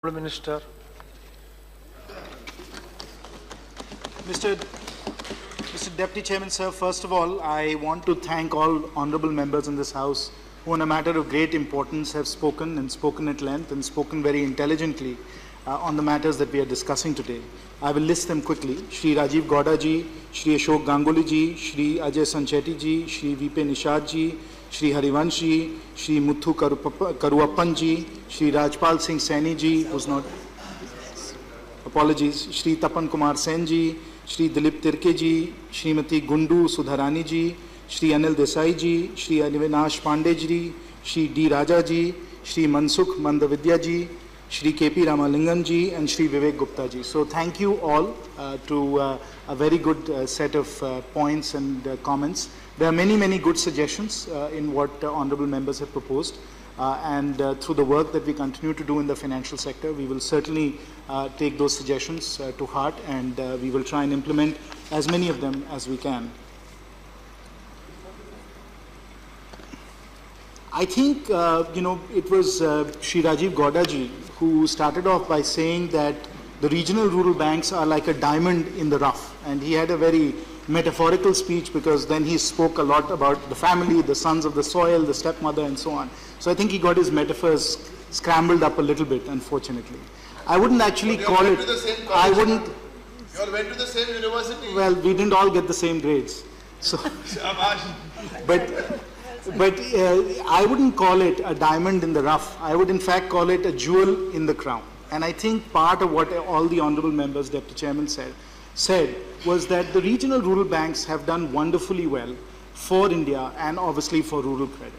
Minister. Mr. Deputy Chairman, sir, first of all, I want to thank all honorable members in this House who on a matter of great importance have spoken at length and spoken very intelligently on the matters that we are discussing today. I will list them quickly. Shri Rajiv Gowda ji, Shri Ashok Ganguly ji, Shri Ajay Sanchetti ji, Shri V.P. Nishad ji, Shri Harivansh ji, Shri Muthu Karuappan ji, Shri Rajpal Singh Saini ji, who's not, apologies, Shri Tapan Kumar Sen ji, Shri Dilip Tirke ji, Shrimati Gundu Sudharani ji, Shri Anil Desai ji, Shri Avinash Pandey ji, Shri D. Raja ji, Shri Mansukh Mandavidya ji, Shri K.P. Ramalingan ji, and Shri Vivek Gupta ji. So thank you all to a very good set of points and comments. There are many good suggestions in what honorable members have proposed. And through the work that we continue to do in the financial sector, we will certainly take those suggestions to heart, and we will try and implement as many of them as we can. I think, it was Shri Rajiv Gowda ji who started off by saying that the regional rural banks are like a diamond in the rough, and he had a very metaphorical speech because then he spoke a lot about the family, the sons of the soil, the stepmother, and so on. So I think he got his metaphors scrambled up a little bit, unfortunately. I wouldn't actually call it. I wouldn't. You all went to the same university. Well, we didn't all get the same grades, so. but I wouldn't call it a diamond in the rough. I would in fact call it a jewel in the crown. And I think part of what all the honorable members, Deputy Chairman said was that the regional rural banks have done wonderfully well for India and obviously for rural credit.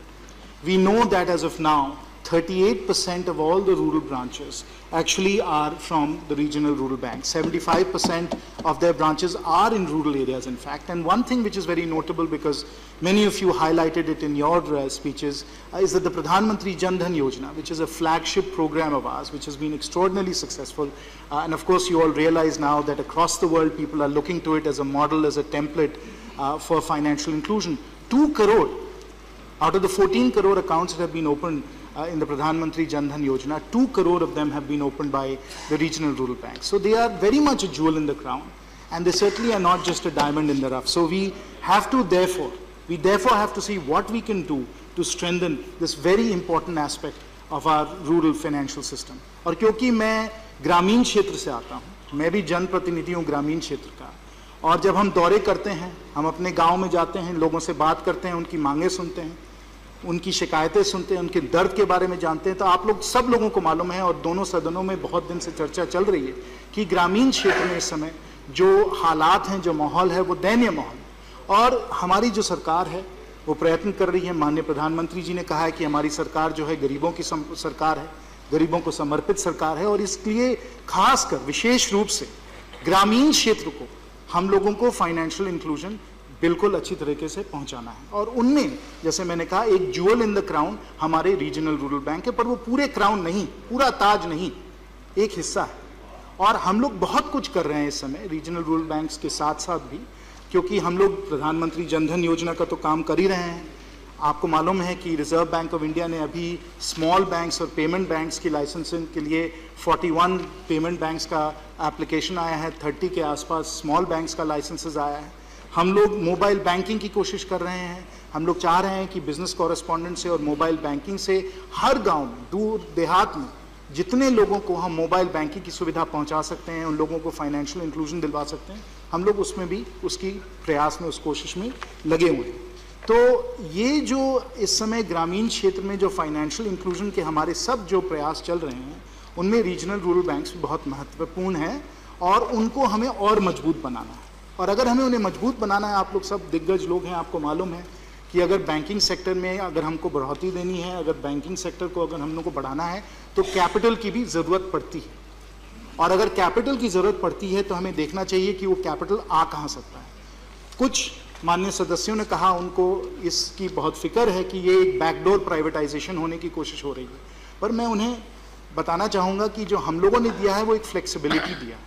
We know that as of now, 38% of all the rural branches actually are from the regional rural banks. 75% of their branches are in rural areas, in fact. And one thing which is very notable, because many of you highlighted it in your speeches, is that the Pradhan Mantri Jan Dhan Yojana, which is a flagship program of ours, which has been extraordinarily successful. And of course, you all realize now that across the world, people are looking to it as a model, as a template for financial inclusion. 2 crore out of the 14 crore accounts that have been opened in the Pradhan Mantri Jan Dhan Yojana, 2 crore of them have been opened by the regional rural banks. So they are very much a jewel in the crown, and they certainly are not just a diamond in the rough. So we therefore have to see what we can do to strengthen this very important aspect of our rural financial system. और क्योंकि मैं ग्रामीण क्षेत्र से आता हूँ, मैं भी जनप्रतिनिधि हूँ ग्रामीण क्षेत्र का, और जब हम दौरे करते हैं, हम अपने गांव में जाते हैं, लोगों से बात करते हैं, उनकी मांगें सुनते हैं, उनकी शिकायतें सुनते हैं, उनके दर्द के बारे में जानते हैं, तो आप लोग सब लोगों को मालूम है, और दोनों सदनों में बहुत दिन से चर्चा चल रही है कि ग्रामीण क्षेत्र में इस समय जो हालात हैं, जो माहौल है, वो दयनीय माहौल है। और हमारी जो सरकार है वो प्रयत्न कर रही है। माननीय प्रधानमंत्री जी ने कहा है कि हमारी सरकार जो है गरीबों की सरकार है, गरीबों को समर्पित सरकार है, और इसलिए खासकर विशेष रूप से ग्रामीण क्षेत्र को हम लोगों को फाइनेंशियल इंक्लूजन बिल्कुल अच्छी तरीके से पहुंचाना है। और उनमें जैसे मैंने कहा, एक ज्वेल इन द क्राउन हमारे रीजनल रूरल बैंक है, पर वो पूरे क्राउन नहीं, पूरा ताज नहीं, एक हिस्सा है। और हम लोग बहुत कुछ कर रहे हैं इस समय रीजनल रूरल बैंक्स के साथ साथ भी, क्योंकि हम लोग प्रधानमंत्री जनधन योजना का तो काम कर ही रहे हैं। आपको मालूम है कि रिजर्व बैंक ऑफ इंडिया ने अभी स्मॉल बैंक्स और पेमेंट बैंक्स की लाइसेंसिंग के लिए 41 पेमेंट बैंक्स का एप्लीकेशन आया है, 30 के आसपास स्मॉल बैंक्स का लाइसेंसेस आया है। हम लोग मोबाइल बैंकिंग की कोशिश कर रहे हैं। हम लोग चाह रहे हैं कि बिजनेस कॉरेस्पॉन्डेंट से और मोबाइल बैंकिंग से हर गांव में, दूर देहात में जितने लोगों को हम मोबाइल बैंकिंग की सुविधा पहुंचा सकते हैं, उन लोगों को फाइनेंशियल इंक्लूजन दिलवा सकते हैं, हम लोग उसमें भी उसकी प्रयास में, उस कोशिश में लगे हुए हैं। तो ये जो इस समय ग्रामीण क्षेत्र में जो फाइनेंशियल इंक्लूजन के हमारे सब जो प्रयास चल रहे हैं, उनमें रीजनल रूरल बैंक्स बहुत महत्वपूर्ण हैं, और उनको हमें और मजबूत बनाना है। और अगर हमें उन्हें मजबूत बनाना है, आप लोग सब दिग्गज लोग हैं, आपको मालूम है कि अगर बैंकिंग सेक्टर में अगर हमको बढ़ोतरी देनी है, अगर बैंकिंग सेक्टर को अगर हम लोग को बढ़ाना है, तो कैपिटल की भी ज़रूरत पड़ती है। और अगर कैपिटल की ज़रूरत पड़ती है तो हमें देखना चाहिए कि वो कैपिटल आ कहाँ सकता है। कुछ माननीय सदस्यों ने कहा, उनको इसकी बहुत फिक्र है कि ये एक बैकडोर प्राइवेटाइजेशन होने की कोशिश हो रही है, पर मैं उन्हें बताना चाहूँगा कि जो हम लोगों ने दिया है वो एक फ्लेक्सिबिलिटी दिया है।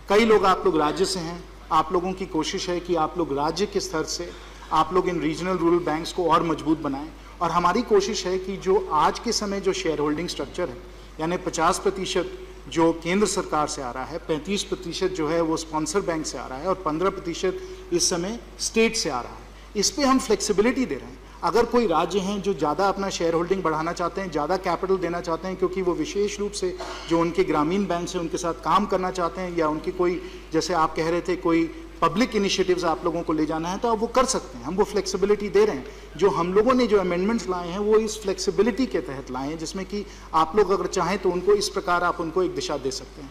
कई लोग, आप लोग राज्य से हैं, आप लोगों की कोशिश है कि आप लोग राज्य के स्तर से आप लोग इन रीजनल रूरल बैंक्स को और मजबूत बनाएं, और हमारी कोशिश है कि जो आज के समय जो शेयर होल्डिंग स्ट्रक्चर है, यानी 50% जो केंद्र सरकार से आ रहा है, 35% जो है वो स्पॉन्सर बैंक से आ रहा है और 15% इस समय स्टेट से आ रहा है। इस पे हम फ्लेक्सिबिलिटी दे रहे हैं। अगर कोई राज्य हैं जो ज़्यादा अपना शेयर होल्डिंग बढ़ाना चाहते हैं, ज़्यादा कैपिटल देना चाहते हैं, क्योंकि वो विशेष रूप से जो उनके ग्रामीण बैंक से उनके साथ काम करना चाहते हैं, या उनकी कोई, जैसे आप कह रहे थे, कोई पब्लिक इनिशिएटिव्स आप लोगों को ले जाना है, तो आप वो कर सकते हैं। हम वो फ्लेक्सिबिलिटी दे रहे हैं। जो हम लोगों ने जो अमेंडमेंट्स लाए हैं वो इस फ्लेक्सिबिलिटी के तहत लाए हैं, जिसमें कि आप लोग अगर चाहें तो उनको इस प्रकार आप उनको एक दिशा दे सकते हैं।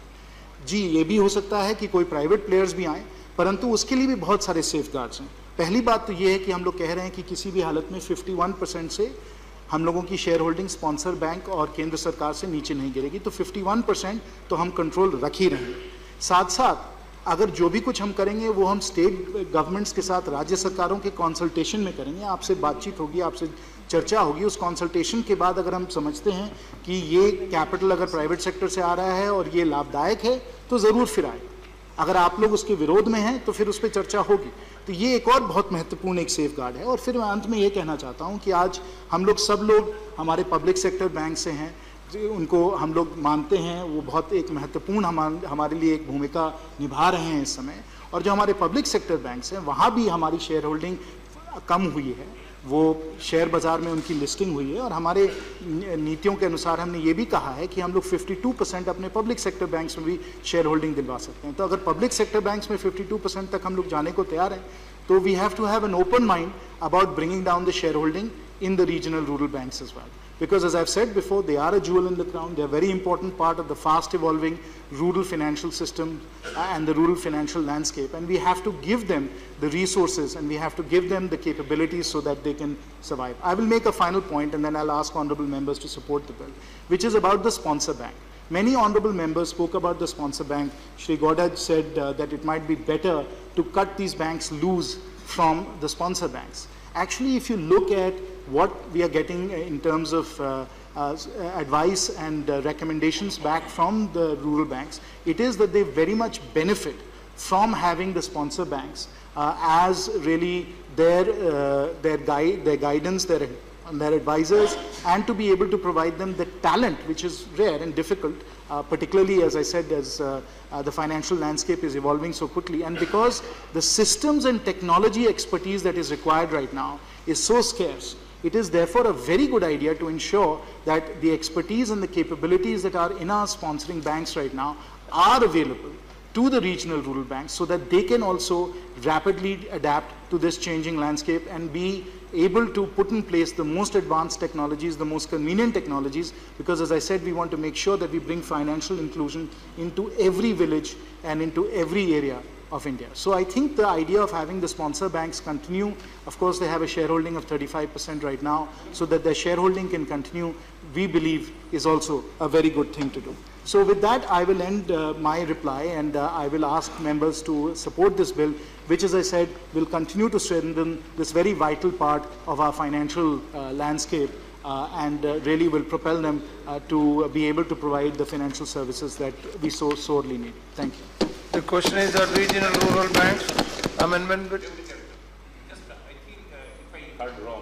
जी, ये भी हो सकता है कि कोई प्राइवेट प्लेयर्स भी आएँ, परंतु उसके लिए भी बहुत सारे सेफगार्ड्स हैं। पहली बात तो ये है कि हम लोग कह रहे हैं कि किसी भी हालत में 51% से हम लोगों की शेयर होल्डिंग स्पॉन्सर बैंक और केंद्र सरकार से नीचे नहीं गिरेगी, तो 51% तो हम कंट्रोल रख ही रहे हैं। साथ साथ अगर जो भी कुछ हम करेंगे वो हम स्टेट गवर्नमेंट्स के साथ, राज्य सरकारों के कंसल्टेशन में करेंगे। आपसे बातचीत होगी, आपसे चर्चा होगी। उस कंसल्टेशन के बाद अगर हम समझते हैं कि ये कैपिटल अगर प्राइवेट सेक्टर से आ रहा है और ये लाभदायक है, तो ज़रूर फिर आए। अगर आप लोग उसके विरोध में हैं तो फिर उस पर चर्चा होगी। तो ये एक और बहुत महत्वपूर्ण एक सेफगार्ड है। और फिर मैं अंत में ये कहना चाहता हूँ कि आज हम लोग सब लोग हमारे पब्लिक सेक्टर बैंक से हैं, उनको हम लोग मानते हैं, वो बहुत एक महत्वपूर्ण हमारे लिए एक भूमिका निभा रहे हैं इस समय। और जो हमारे पब्लिक सेक्टर बैंक्स हैं वहाँ भी हमारी शेयर होल्डिंग कम हुई है, वो शेयर बाज़ार में उनकी लिस्टिंग हुई है। और हमारे नीतियों के अनुसार हमने ये भी कहा है कि हम लोग 52% अपने पब्लिक सेक्टर बैंक्स में भी शेयर होल्डिंग दिलवा सकते हैं। तो अगर पब्लिक सेक्टर बैंक्स में 52% तक हम लोग जाने को तैयार हैं, तो we have to have an open mind about bringing down the share holding in the regional rural banks as well. Because as I've said before, they are a jewel in the crown. They're a very important part of the fast evolving rural financial system and the rural financial landscape. And we have to give them the resources and we have to give them the capabilities so that they can survive. I will make a final point and then I'll ask honorable members to support the bill, which is about the sponsor bank. Many honorable members spoke about the sponsor bank. Shri Godaj said that it might be better to cut these banks loose from the sponsor banks. Actually, if you look at what we are getting in terms of advice and recommendations back from the rural banks, it is that they very much benefit from having the sponsor banks as really their guidance, their advisors, and to be able to provide them the talent, which is rare and difficult, particularly, as I said, as the financial landscape is evolving so quickly. And because the systems and technology expertise that is required right now is so scarce, it is therefore a very good idea to ensure that the expertise and the capabilities that are in our sponsoring banks right now are available to the regional rural banks so that they can also rapidly adapt to this changing landscape and be able to put in place the most advanced technologies, the most convenient technologies, because as I said, we want to make sure that we bring financial inclusion into every village and into every area of India. So I think the idea of having the sponsor banks continue, of course they have a shareholding of 35% right now, so that their shareholding can continue, we believe is also a very good thing to do. So with that, I will end my reply and I will ask members to support this bill, which, as I said, will continue to strengthen this very vital part of our financial landscape and really will propel them to be able to provide the financial services that we so sorely need. Thank you. The question is that regional rural banks amendment. Just, I think if I heard wrong,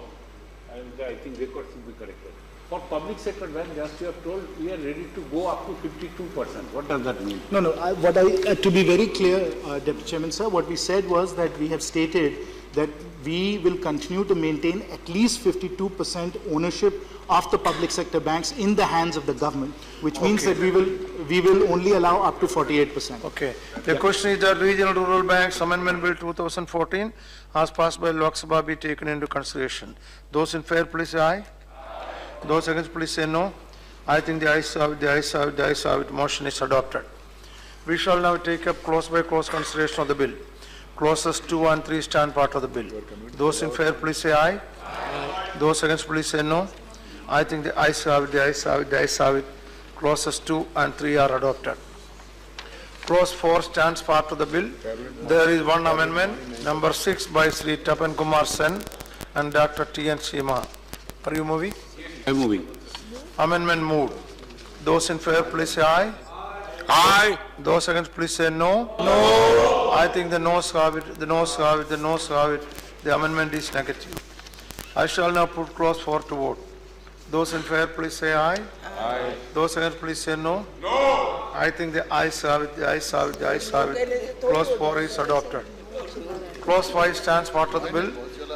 and I think record should be corrected. For public sector bank, just you have told we are ready to go up to 52%. What does that mean? No, to be very clear, Deputy Chairman, sir, what we said was that we have stated that we will continue to maintain at least 52% ownership of the public sector banks in the hands of the government, which means that we will only allow up to 48%. Okay. The question is that regional rural banks amendment bill 2014 as passed by Lok Sabha be taken into consideration. Those in favor, please say aye. Those against, please say no. I think the ayes have it, the ayes have it, the ayes have it. Motion is adopted. We shall now take up close by close consideration of the bill. Clauses 2 and 3 stand part of the bill. Those in favor, please say aye. Those against, please say no. I think the ayes have it, the ayes have it, the ayes have it. Clauses 2 and 3 are adopted. Clause 4 stands part of the bill. There is one amendment, number 6 by Sri Tapan Kumar Sen and Dr. T.N. Seema. Are you moving? I'm moving. Amendment moved. Those in favor, please say aye. Aye. Those against, please say no. No. I think the noes have it, the noes have it, the noes have it. The amendment is negative. I shall now put clause 4 to vote. Those in favor, please say aye. Aye. Those against, please say no. No. I think the ayes have it, the ayes have it, the ayes have it. Clause 4 is adopted. Clause 5 stands part of the bill.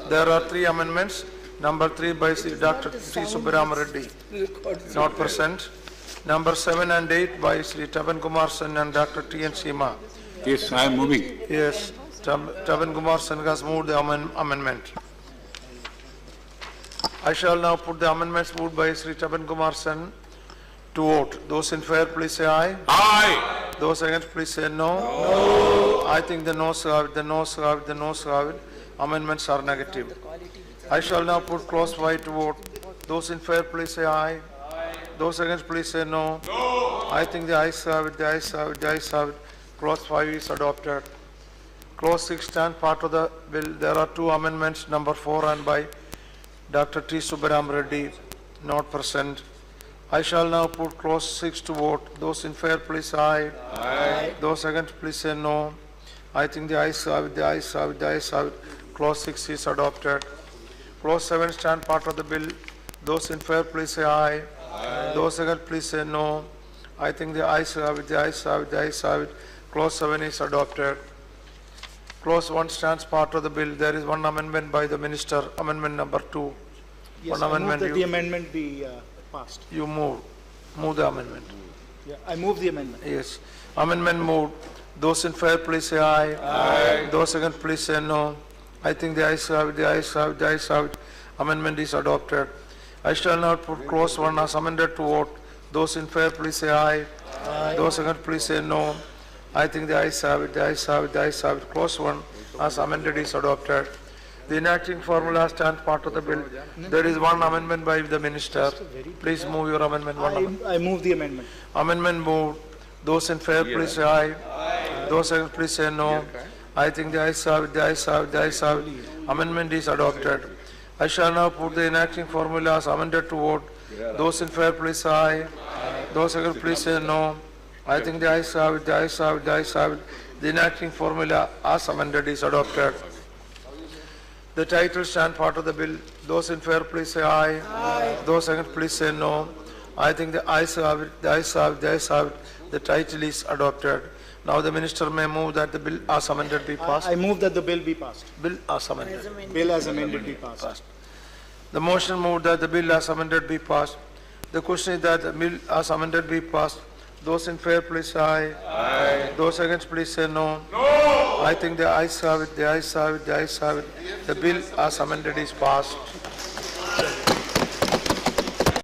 There are 3 amendments. Number 3 by Dr. T. Subbarama Reddy, not present. Number 7 and 8 by Sri Tapan Kumar Sen and Dr. T. N. Seema. Yes, I am moving. Yes, Tapan Kumar Sen has moved the amendment. I shall now put the amendments moved by Sri Tapan Kumar Sen to vote. Those in favor, please say aye. Aye. Those against, please say no. No. I think the noes have it, the noes have it, the noes have it. Amendments are negative. I shall now put clause 5 to vote. Those in favor, please say aye. Aye. Those against, please say no. No. I think the ayes have it, the ayes have it, the ayes have it. Clause 5 is adopted. Clause 6 stands part of the bill. There are 2 amendments, number 4 and by Dr. T. Subbaram Reddy, not present. I shall now put clause 6 to vote. Those in favor, please say aye. Aye. Those against, please say no. I think the ayes have it, the ayes have it, the ayes have it. Clause 6 is adopted. Clause 7 stands part of the bill. Those in favor, please say aye. Aye. Those against, please say no. I think the ayes have it, the ayes have it, the ayes have it. Clause 7 is adopted. Clause 1 stands part of the bill. There is one amendment by the minister, amendment number 2. Yes, One I move amendment that you- the amendment be passed. You move the amendment. Yeah, I move the amendment. Yes. Amendment moved. Those in favor, please say aye. Aye. Those against, please say no. I think the ayes have it, the ayes have it, the ayes have it. Amendment is adopted. I shall now put clause 1 as amended to vote. Those in favor, please say aye. Aye. Those against, please say no. I think the ayes have it, the ayes have it, the ayes have it. Clause 1 as amended is adopted. The enacting formula stands part of the bill. There is one amendment by the minister. Please move your amendment. One amendment. I move the amendment. Amendment moved. Those in favor, please say aye. Aye. Those against, please say no. I think the ayes have it, the ayes have it, the ayes have it. Amendment is adopted. I shall now put the enacting formula as amended to vote. Those in favor, please say aye. Those against, please say no. I think the ayes have it, the ayes have it, the ayes have it. The enacting formula as amended is adopted. The title stands part of the bill. Those in favor, please say aye. Aye. Those against, please say no. I think the ayes have it, the ayes have it, the ayes have it. The title is adopted. Now the minister may move that the bill as amended be passed. I move that the bill be passed. Bill as amended. Bill as amended be passed. The motion moved that the bill as amended be passed. The question is that the bill as amended be passed. Those in favor, please say aye. Aye. Those against, please say no. No. I think the ayes have it, the ayes have it, the ayes have it. The bill as amended is passed.